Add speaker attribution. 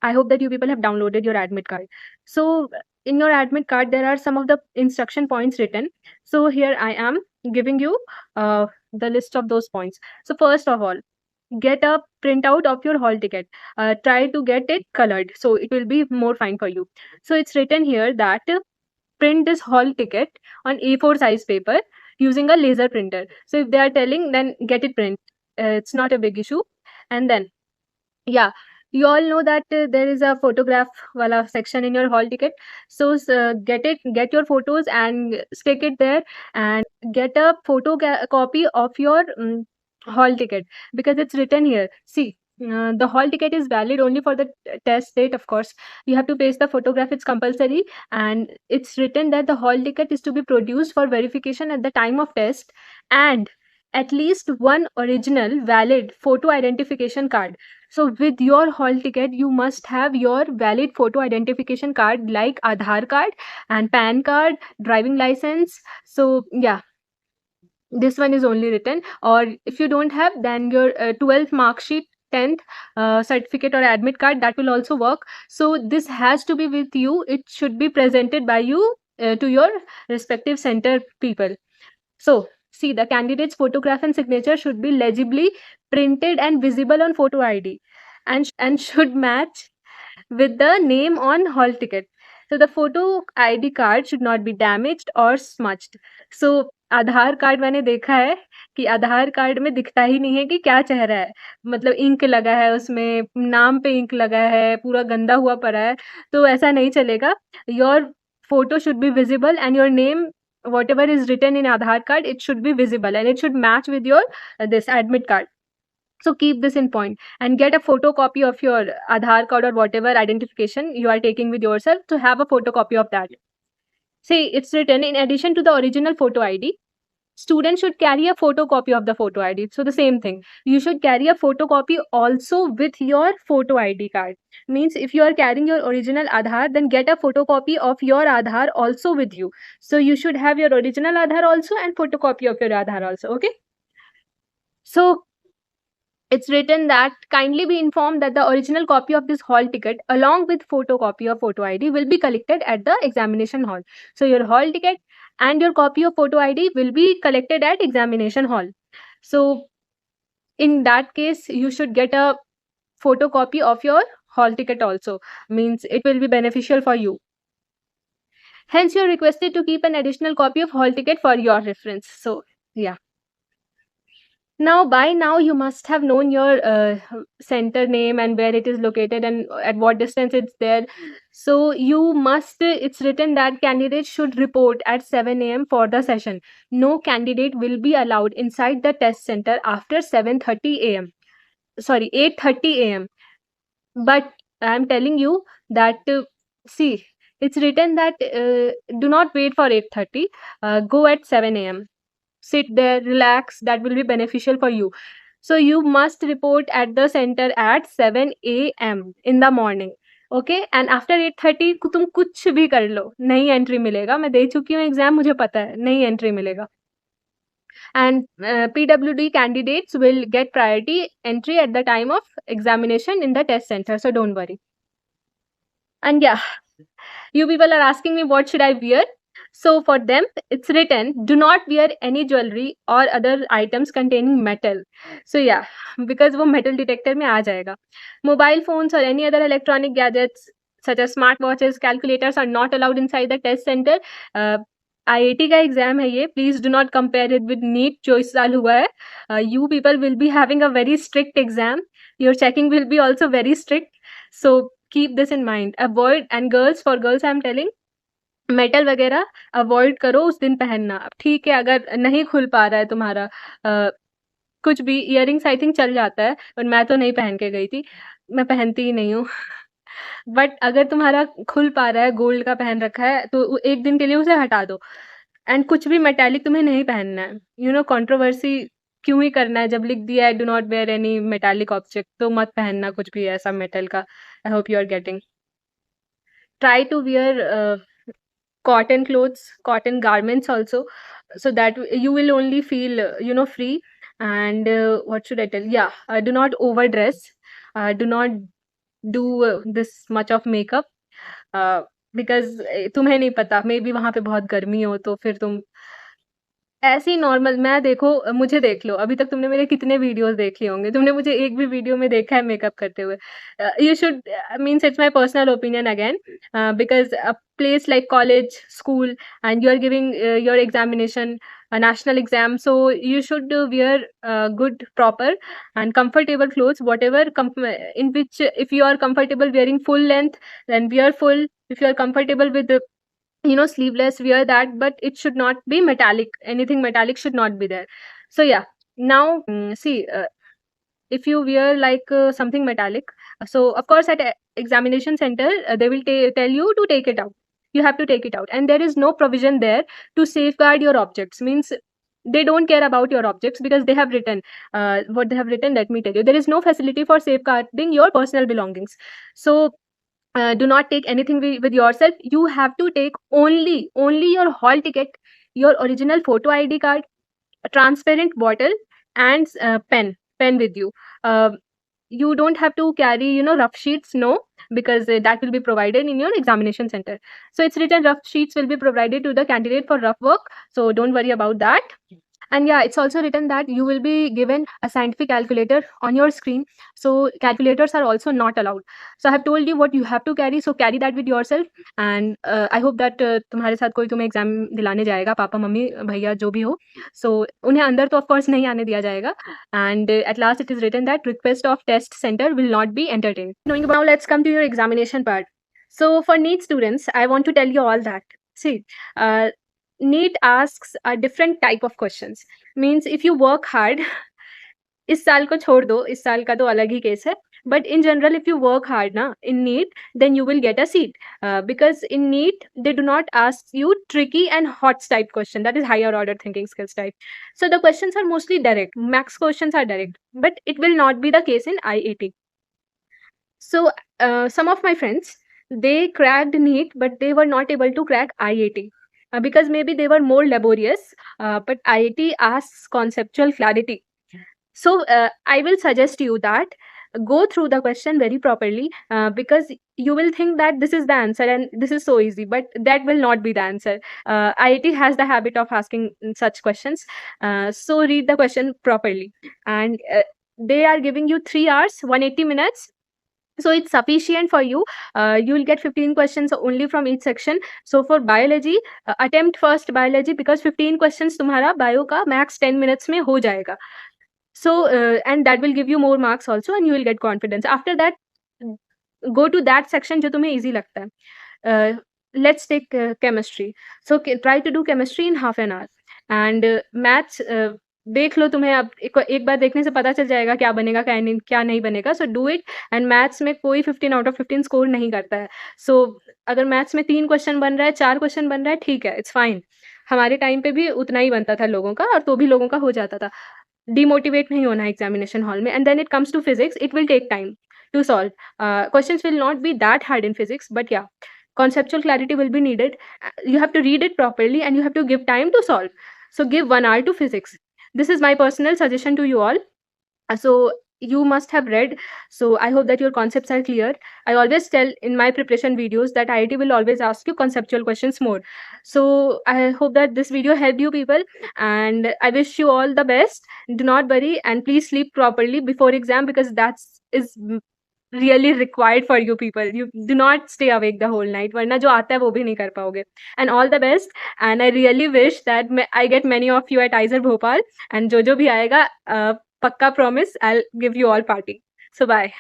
Speaker 1: I hope that you people have downloaded your admit card. So in your admit card, there are some of the instruction points written. So here I am giving you the list of those points. So first of all, get a printout of your hall ticket. Try to get it colored, so it will be more fine for you. So it's written here that print this hall ticket on A4 size paper using a laser printer. So if they are telling, then get it print. It's not a big issue. And then, yeah, you all know that there is a photograph wala section in your hall ticket. So get your photos and stick it there, and get a copy of your hall ticket, because it's written here. See, the hall ticket is valid only for the test date. Of course, you have to paste the photograph, it's compulsory, and it's written that the hall ticket is to be produced for verification at the time of test, and at least one original valid photo identification card. So with your hall ticket, you must have your valid photo identification card like Aadhaar card and PAN card, driving license. So yeah, this one is only written. Or if you don't have, then your 12th mark sheet, 10th certificate or admit card, that will also work. So this has to be with you. It should be presented by you to your respective center people. So, see, the candidate's photograph and signature should be legibly printed and visible on photo ID, and should match with the name on hall ticket. So, the photo ID card should not be damaged or smudged. So, Aadhaar card मैंने देखा है कि आधार card में दिखता ही नहीं है कि क्या चेहरा है, मतलब इंक लगा है उसमें, नाम पे इंक लगा है, पूरा गंदा हुआ पड़ा है, तो ऐसा नहीं चलेगा. Your photo should be visible, and your name, whatever is written in Aadhaar card, it should be visible, and it should match with your this admit card. So keep this in point, and get a photocopy of your Aadhaar card or whatever identification you are taking with yourself, to have a photocopy of that. See, it's written, in addition to the original photo ID, students should carry a photocopy of the photo ID. So the same thing, you should carry a photocopy also with your photo ID card. Means if you are carrying your original Aadhaar, then get a photocopy of your Aadhaar also with you. So you should have your original Aadhaar also and photocopy of your Aadhaar also. Okay. So it's written that kindly be informed that the original copy of this hall ticket along with photocopy of photo ID will be collected at the examination hall. So your hall ticket and your copy of photo ID will be collected at examination hall. So in that case, you should get a photocopy of your hall ticket also. Means it will be beneficial for you. Hence, you are requested to keep an additional copy of hall ticket for your reference. So yeah. Now, by now, you must have known your center name and where it is located and at what distance it's there. So you must, it's written that candidates should report at 7 a.m. for the session. No candidate will be allowed inside the test center after 7:30 a.m. Sorry, 8:30 a.m. But I'm telling you that, see, it's written that do not wait for 8:30. Go at 7 a.m. Sit there, relax, that will be beneficial for you. So you must report at the center at 7 a.m. in the morning. Okay, and after 8:30 तुम कुछ भी कर लो, नहीं entry मिलेगा. मैं दे चुकी हूँ exam, मुझे पता है, नहीं एंट्री मिलेगा. And PWD candidates will get priority entry at the time of examination in the test center, so don't worry. And yeah, you people are asking me what should I wear. So for them, it's written, do not wear any jewelry or other items containing metal. So yeah, because वो metal detector में आ जाएगा. Mobile phones or any other electronic gadgets such as smartwatches, calculators are not allowed inside the test center. IIT का exam है ये, please do not compare it with NEET जो इस साल हुआ है. You people will be having a very strict exam. Your checking will be also very strict. So keep this in mind. Avoid, and girls, for girls I am telling, metal वगैरह avoid करो उस दिन पहनना. अब ठीक है, अगर नहीं खुल पा रहा है तुम्हारा कुछ भी, इयरिंग्स आई थिंक चल जाता है, पर मैं तो नहीं पहन के गई थी, मैं पहनती ही नहीं हूँ. बट अगर तुम्हारा खुल पा रहा है, गोल्ड का पहन रखा है, तो एक दिन के लिए उसे हटा दो. एंड कुछ भी मेटालिक तुम्हें नहीं पहनना है. यू नो, कंट्रोवर्सी क्यों ही करना है, जब लिख दिया है do not wear any metallic object, तो मत पहनना कुछ भी ऐसा मेटल का. I hope you are getting. Try to wear cotton clothes, cotton garments also, so that you will only feel free. And what should I tell? Yeah, do not overdress. Do not do this much of makeup because तुम्हें नहीं पता may be वहाँ पे बहुत गर्मी हो तो फिर तुम ऐसे ही नॉर्मल मैं देखो मुझे देख लो अभी तक तुमने मेरे कितने वीडियोस देख लिए होंगे तुमने मुझे एक भी वीडियो में देखा है मेकअप करते हुए you should means it's my personal opinion again because a place like college school and you are giving your examination a national exam so you should wear good proper and comfortable clothes whatever in which if you are comfortable wearing full length then wear full if you are comfortable with sleeveless wear that but it should not be metallic anything metallic should not be there so yeah now see if you wear like something metallic so of course at examination center they will tell you to take it out you have to take it out and there is no provision there to safeguard your objects means they don't care about your objects because they have written what they have written let me tell you there is no facility for safeguarding your personal belongings so do not take anything with yourself you have to take only your hall ticket your original photo id card a transparent bottle and pen with you you don't have to carry rough sheets no because that will be provided in your examination center so it's written rough sheets will be provided to the candidate for rough work so don't worry about that and yeah, it's also written that you will be given a scientific calculator on your screen. So calculators are also not allowed. So I have told you what you have to carry. So carry that with yourself. And I hope that तुम्हारे साथ कोई तुम्हें exam दिलाने जाएगा papa mummy भैया जो भी हो so उन्हें अंदर तो of course नहीं आने दिया जाएगा and at last it is written that request of test center will not be entertained. Now let's come to your examination part. So for NEET students, I want to tell you all that. See, NEET asks a different type of questions. Means if you work hard, इस साल को छोड़ दो, इस साल का तो अलग ही केस है. But in general, if you work hard na, in NEET, then you will get a seat. Because in NEET, they do not ask you tricky and hot type question. That is higher order thinking skills type. So the questions are mostly direct. Max questions are direct. But it will not be the case in IAT. So some of my friends, they cracked NEET, but they were not able to crack IAT. Because maybe they were more laborious, but IIT asks conceptual clarity. So I will suggest you that go through the question very properly because you will think that this is the answer and this is so easy, but that will not be the answer. IIT has the habit of asking such questions. So read the question properly. And they are giving you 3 hours, 180 minutes so it's sufficient for you you will get 15 questions only from each section so for biology attempt first biology because 15 questions तुम्हारा bio का max 10 minutes में हो जाएगा so and that will give you more marks also and you will get confidence after that go to that section जो तुम्हें easy लगता है let's take chemistry so try to do chemistry in half an hour and maths देख लो तुम्हें अब एक बार देखने से पता चल जाएगा क्या बनेगा क्या नहीं बनेगा so do it and maths में कोई 15 आउट ऑफ 15 स्कोर नहीं करता है सो अगर मैथ्स में 3 क्वेश्चन बन रहा है 4 क्वेश्चन बन रहा है ठीक है इट्स फाइन हमारे टाइम पे भी उतना ही बनता था लोगों का और तो भी लोगों का हो जाता था डिमोटिवेट नहीं होना है एग्जामिनेशन हॉल में and then it comes to physics it will take time to solve. Questions will not be that hard in physics, but yeah, conceptual clarity will be needed. You have to read it properly and you have to give time to solve. So give 1 hour to physics. This is my personal suggestion to you all. So you must have read. So I hope that your concepts are clear. I always tell in my preparation videos that IIT will always ask you conceptual questions more. So I hope that this video helped you people and I wish you all the best. Do not worry and please sleep properly before exam because that is really required for you people. You do not stay awake the whole night वरना जो आता है वो भी नहीं कर पाओगे. And all the best and I really wish that I get many of you at IISER Bhopal and जो भी आएगा पक्का promise I'll give you all party. So bye.